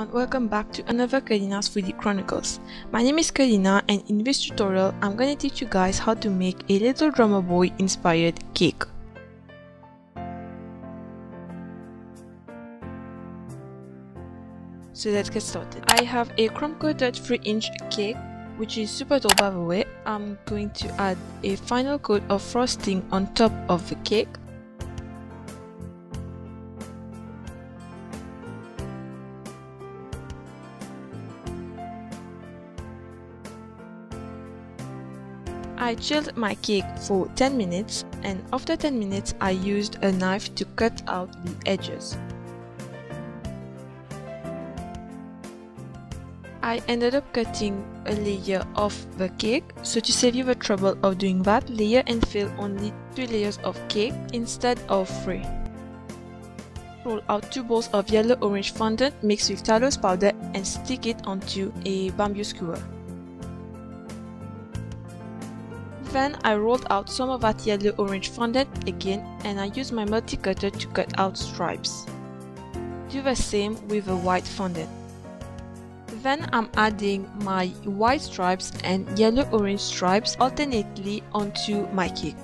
everyone, welcome back to another Kurlina's Foodie Chronicles. My name is Kurlina, and in this tutorial I'm going to teach you guys how to make a little drummer boy inspired cake. So let's get started. I have a crumb coated 3-inch cake, which is super tall by the way. I'm going to add a final coat of frosting on top of the cake. I chilled my cake for 10 minutes, and after 10 minutes I used a knife to cut out the edges. I ended up cutting a layer of the cake, so to save you the trouble of doing that, layer and fill only 2 layers of cake instead of 3. Roll out 2 balls of yellow-orange fondant mixed with Talos powder and stick it onto a bamboo skewer. Then I rolled out some of that yellow-orange fondant again, and I used my multi-cutter to cut out stripes. Do the same with the white fondant. Then I'm adding my white stripes and yellow-orange stripes alternately onto my cake.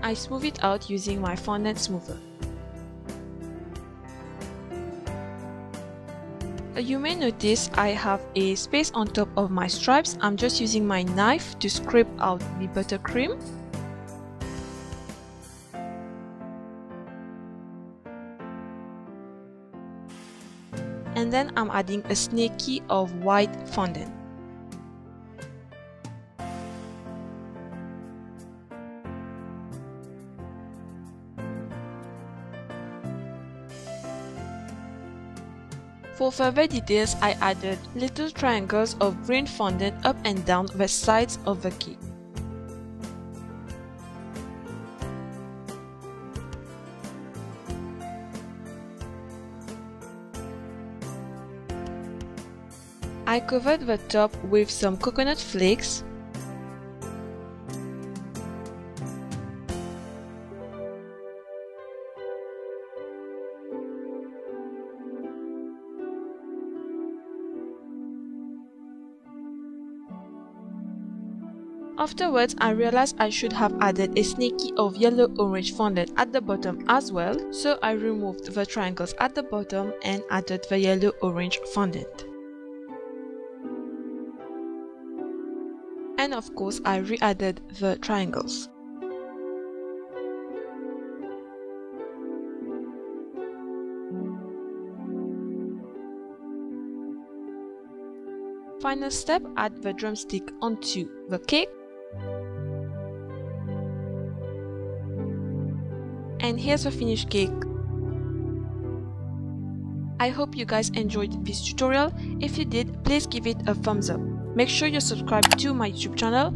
I smooth it out using my fondant smoother. You may notice I have a space on top of my stripes. I'm just using my knife to scrape out the buttercream. And then I'm adding a snaky of white fondant. For further details, I added little triangles of green fondant up and down the sides of the cake. I covered the top with some coconut flakes. Afterwards, I realized I should have added a snaky of yellow-orange fondant at the bottom as well, so I removed the triangles at the bottom and added the yellow-orange fondant. And of course, I re-added the triangles. Final step, add the drumstick onto the cake. And here's the finished cake. I hope you guys enjoyed this tutorial. If you did, please give it a thumbs up. Make sure you subscribe to my YouTube channel.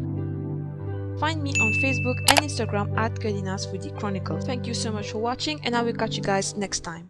Find me on Facebook and Instagram at Kurlina's Foodie Chronicles. Thank you so much for watching, and I will catch you guys next time.